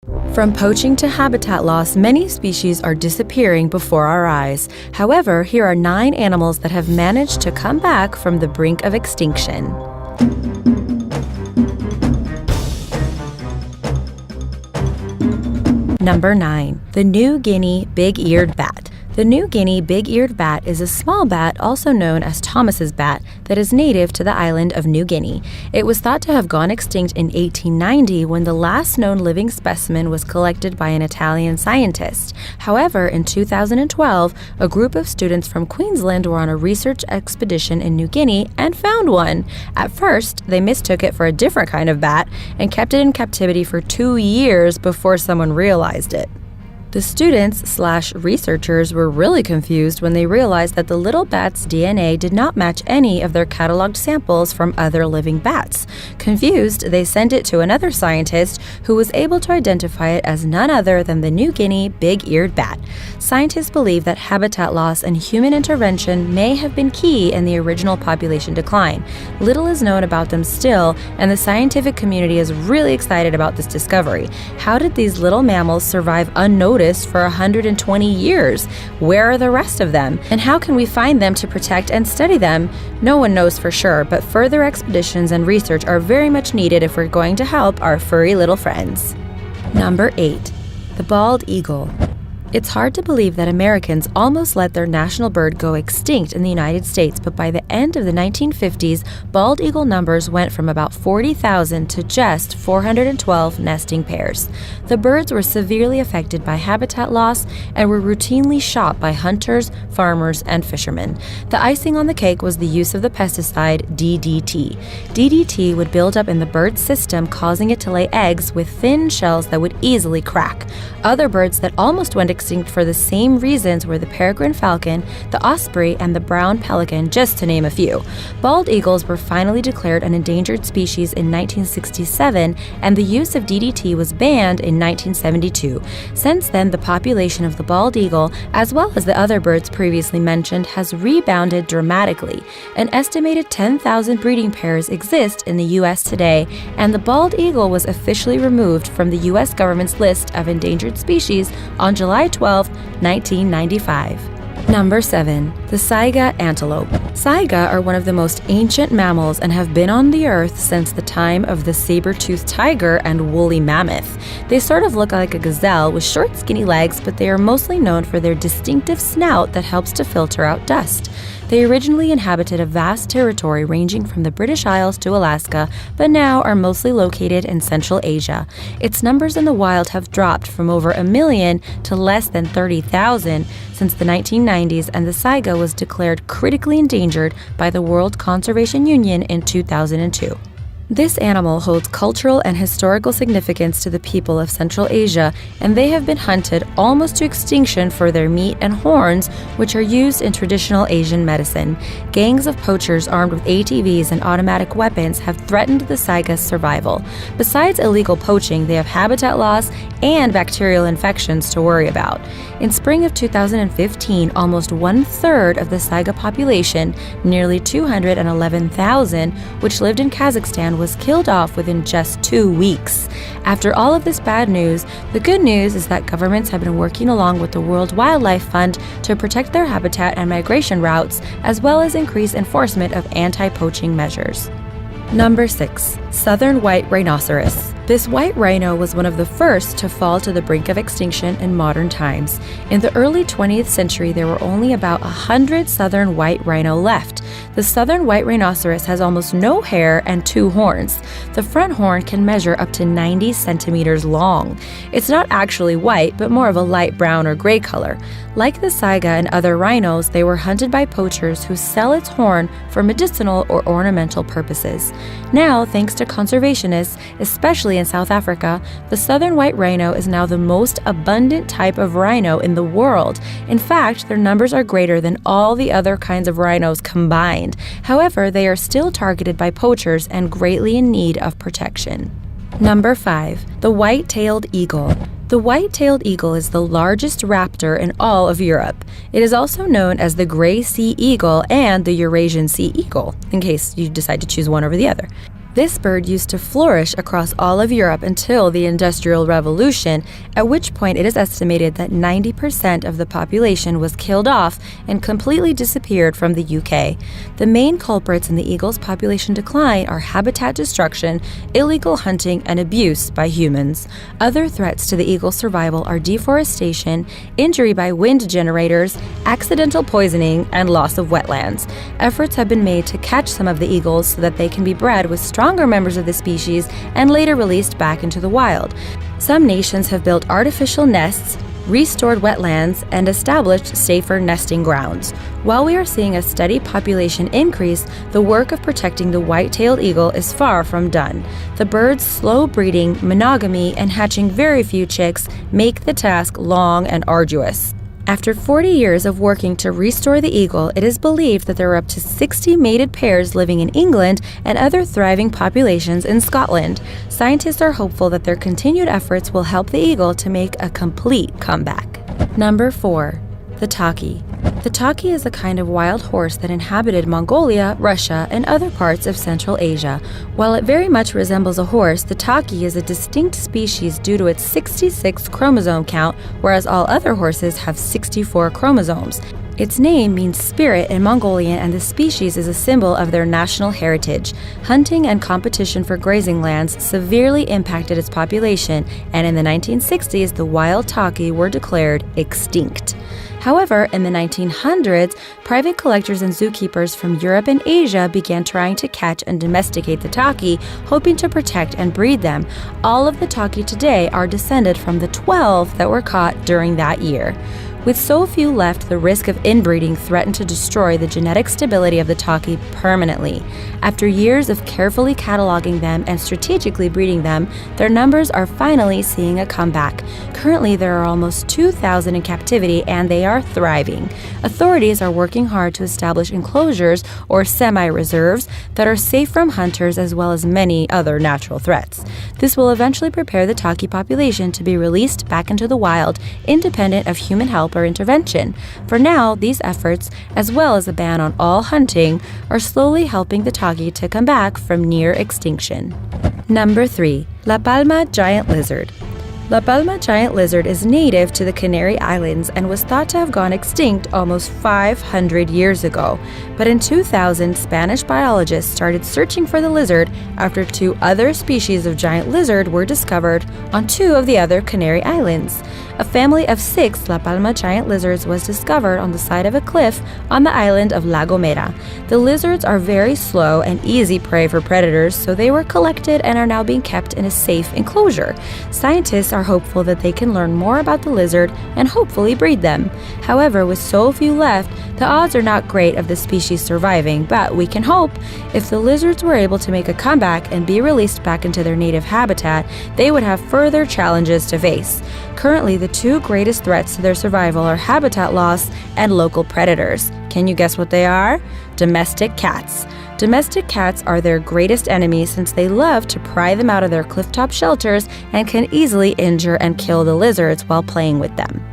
From poaching to habitat loss, many species are disappearing before our eyes. However, here are 9 animals that have managed to come back from the brink of extinction. Number 9. The New Guinea Big-Eared Bat. The New Guinea big-eared bat is a small bat, also known as Thomas's bat, that is native to the island of New Guinea. It was thought to have gone extinct in 1890 when the last known living specimen was collected by an Italian scientist. However, in 2012, a group of students from Queensland were on a research expedition in New Guinea and found one. At first, they mistook it for a different kind of bat and kept it in captivity for 2 years before someone realized it. The students/researchers were really confused when they realized that the little bat's DNA did not match any of their cataloged samples from other living bats. Confused, they sent it to another scientist who was able to identify it as none other than the New Guinea big-eared bat. Scientists believe that habitat loss and human intervention may have been key in the original population decline. Little is known about them still, and the scientific community is really excited about this discovery. How did these little mammals survive unnoticed for 120 years? Where are the rest of them? And how can we find them to protect and study them? No one knows for sure, but further expeditions and research are very much needed if we're going to help our furry little friends. Number 8. The bald eagle. It's hard to believe that Americans almost let their national bird go extinct in the United States, but by the end of the 1950s, bald eagle numbers went from about 40,000 to just 412 nesting pairs. The birds were severely affected by habitat loss and were routinely shot by hunters, farmers, and fishermen. The icing on the cake was the use of the pesticide DDT. DDT would build up in the bird's system, causing it to lay eggs with thin shells that would easily crack. Other birds that almost went extinct for the same reasons were the peregrine falcon, the osprey, and the brown pelican, just to name a few. Bald eagles were finally declared an endangered species in 1967, and the use of DDT was banned in 1972. Since then, the population of the bald eagle, as well as the other birds previously mentioned, has rebounded dramatically. An estimated 10,000 breeding pairs exist in the U.S. today, and the bald eagle was officially removed from the U.S. government's list of endangered species on July 12, 1995. Number 7. The Saiga antelope. Saiga are one of the most ancient mammals and have been on the earth since the time of the saber-toothed tiger and woolly mammoth. They sort of look like a gazelle with short, skinny legs, but they are mostly known for their distinctive snout that helps to filter out dust. They originally inhabited a vast territory ranging from the British Isles to Alaska, but now are mostly located in Central Asia. Its numbers in the wild have dropped from over 1 million to less than 30,000 since the 1990s, and the saiga was declared critically endangered by the World Conservation Union in 2002. This animal holds cultural and historical significance to the people of Central Asia, and they have been hunted almost to extinction for their meat and horns, which are used in traditional Asian medicine. Gangs of poachers armed with ATVs and automatic weapons have threatened the saiga's survival. Besides illegal poaching, they have habitat loss and bacterial infections to worry about. In spring of 2015, almost 1/3 of the saiga population, nearly 211,000, which lived in Kazakhstan, was killed off within just 2 weeks. After all of this bad news, the good news is that governments have been working along with the World Wildlife Fund to protect their habitat and migration routes, as well as increase enforcement of anti-poaching measures. Number 6. Southern white rhinoceros. This white rhino was one of the first to fall to the brink of extinction in modern times. In the early 20th century, there were only about 100 southern white rhino left. The southern white rhinoceros has almost no hair and 2 horns. The front horn can measure up to 90 centimeters long. It's not actually white, but more of a light brown or gray color. Like the saiga and other rhinos, they were hunted by poachers who sell its horn for medicinal or ornamental purposes. Now, thanks to conservationists, especially in South Africa, the southern white rhino is now the most abundant type of rhino in the world. In fact, their numbers are greater than all the other kinds of rhinos combined. However, they are still targeted by poachers and greatly in need of protection. Number 5. The white-tailed eagle. The white-tailed eagle is the largest raptor in all of Europe. It is also known as the gray sea eagle and the Eurasian sea eagle, in case you decide to choose one over the other. This bird used to flourish across all of Europe until the Industrial Revolution, at which point it is estimated that 90% of the population was killed off and completely disappeared from the UK. The main culprits in the eagle's population decline are habitat destruction, illegal hunting, and abuse by humans. Other threats to the eagle's survival are deforestation, injury by wind generators, accidental poisoning, and loss of wetlands. Efforts have been made to catch some of the eagles so that they can be bred with stronger members of the species and later released back into the wild. Some nations have built artificial nests, restored wetlands, and established safer nesting grounds. While we are seeing a steady population increase, the work of protecting the white-tailed eagle is far from done. The bird's slow breeding, monogamy, and hatching very few chicks make the task long and arduous. After 40 years of working to restore the eagle, it is believed that there are up to 60 mated pairs living in England and other thriving populations in Scotland. Scientists are hopeful that their continued efforts will help the eagle to make a complete comeback. Number 4. The Taki. The Taki is a kind of wild horse that inhabited Mongolia, Russia, and other parts of Central Asia. While it very much resembles a horse, the Taki is a distinct species due to its 66 chromosome count, whereas all other horses have 64 chromosomes. Its name means spirit in Mongolian, and the species is a symbol of their national heritage. Hunting and competition for grazing lands severely impacted its population, and in the 1960s, the wild Taki were declared extinct. However, in the 1900s, private collectors and zookeepers from Europe and Asia began trying to catch and domesticate the Taki, hoping to protect and breed them. All of the Taki today are descended from the 12 that were caught during that year. With so few left, the risk of inbreeding threatened to destroy the genetic stability of the Taki permanently. After years of carefully cataloging them and strategically breeding them, their numbers are finally seeing a comeback. Currently, there are almost 2,000 in captivity, and they are thriving. Authorities are working hard to establish enclosures or semi-reserves that are safe from hunters as well as many other natural threats. This will eventually prepare the Taki population to be released back into the wild, independent of human help or intervention. For now, these efforts, as well as a ban on all hunting, are slowly helping the Taki to come back from near extinction. Number 3. La Palma giant lizard. La Palma giant lizard is native to the Canary Islands and was thought to have gone extinct almost 500 years ago. But in 2000, Spanish biologists started searching for the lizard after 2 other species of giant lizard were discovered on 2 of the other Canary Islands. A family of 6 La Palma giant lizards was discovered on the side of a cliff on the island of La Gomera. The lizards are very slow and easy prey for predators, so they were collected and are now being kept in a safe enclosure. Scientists are hopeful that they can learn more about the lizard and hopefully breed them. However, with so few left, the odds are not great of the species surviving, but we can hope. If the lizards were able to make a comeback and be released back into their native habitat, they would have further challenges to face. Currently, the 2 greatest threats to their survival are habitat loss and local predators. Can you guess what they are? Domestic cats. Domestic cats are their greatest enemy since they love to pry them out of their clifftop shelters and can easily injure and kill the lizards while playing with them.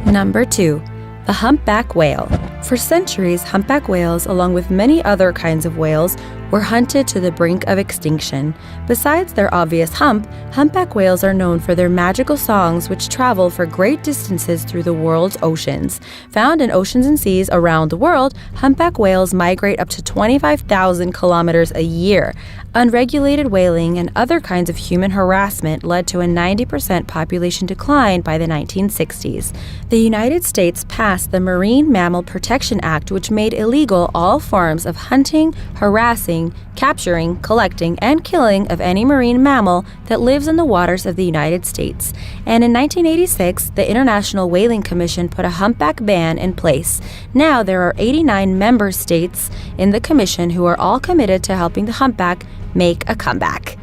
Number 2. The humpback whale. For centuries, humpback whales, along with many other kinds of whales, were hunted to the brink of extinction. Besides their obvious hump, humpback whales are known for their magical songs which travel for great distances through the world's oceans. Found in oceans and seas around the world, humpback whales migrate up to 25,000 kilometers a year. Unregulated whaling and other kinds of human harassment led to a 90% population decline by the 1960s. The United States passed the Marine Mammal Protection Act, which made illegal all forms of hunting, harassing, capturing, collecting, and killing of any marine mammal that lives in the waters of the United States. And in 1986, the International Whaling Commission put a humpback ban in place. Now there are 89 member states in the commission who are all committed to helping the humpback make a comeback.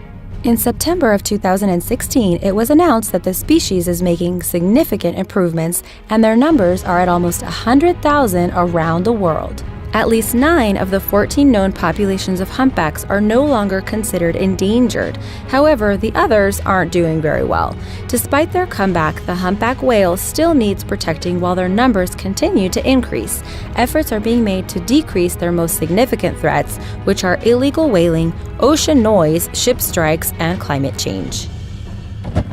In September of 2016, it was announced that the species is making significant improvements, and their numbers are at almost 100,000 around the world. At least 9 of the 14 known populations of humpbacks are no longer considered endangered. However, the others aren't doing very well. Despite their comeback, the humpback whale still needs protecting while their numbers continue to increase. Efforts are being made to decrease their most significant threats, which are illegal whaling, ocean noise, ship strikes, and climate change.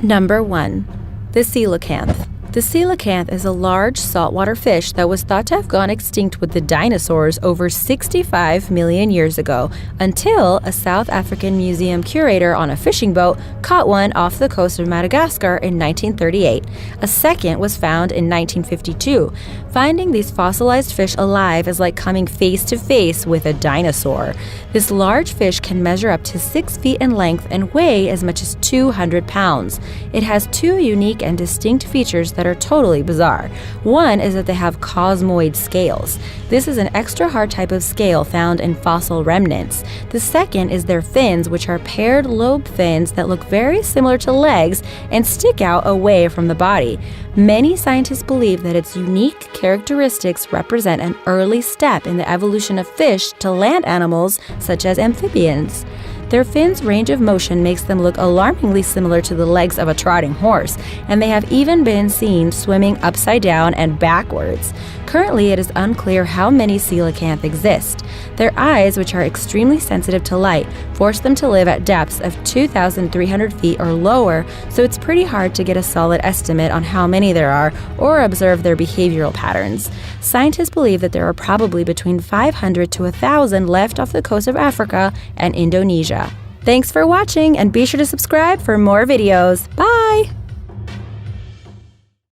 Number 1. The coelacanth. The coelacanth is a large saltwater fish that was thought to have gone extinct with the dinosaurs over 65 million years ago, until a South African museum curator on a fishing boat caught one off the coast of Madagascar in 1938. A second was found in 1952. Finding these fossilized fish alive is like coming face to face with a dinosaur. This large fish can measure up to 6 feet in length and weigh as much as 200 pounds. It has 2 unique and distinct features that are totally bizarre. One is that they have cosmoid scales. This is an extra hard type of scale found in fossil remnants. The second is their fins, which are paired lobe fins that look very similar to legs and stick out away from the body. Many scientists believe that its unique characteristics represent an early step in the evolution of fish to land animals such as amphibians. Their fins' range of motion makes them look alarmingly similar to the legs of a trotting horse, and they have even been seen swimming upside down and backwards. Currently, it is unclear how many coelacanth exist. Their eyes, which are extremely sensitive to light, force them to live at depths of 2,300 feet or lower, so it's pretty hard to get a solid estimate on how many there are or observe their behavioral patterns. Scientists believe that there are probably between 500 to 1,000 left off the coast of Africa and Indonesia. Thanks for watching, and be sure to subscribe for more videos. Bye!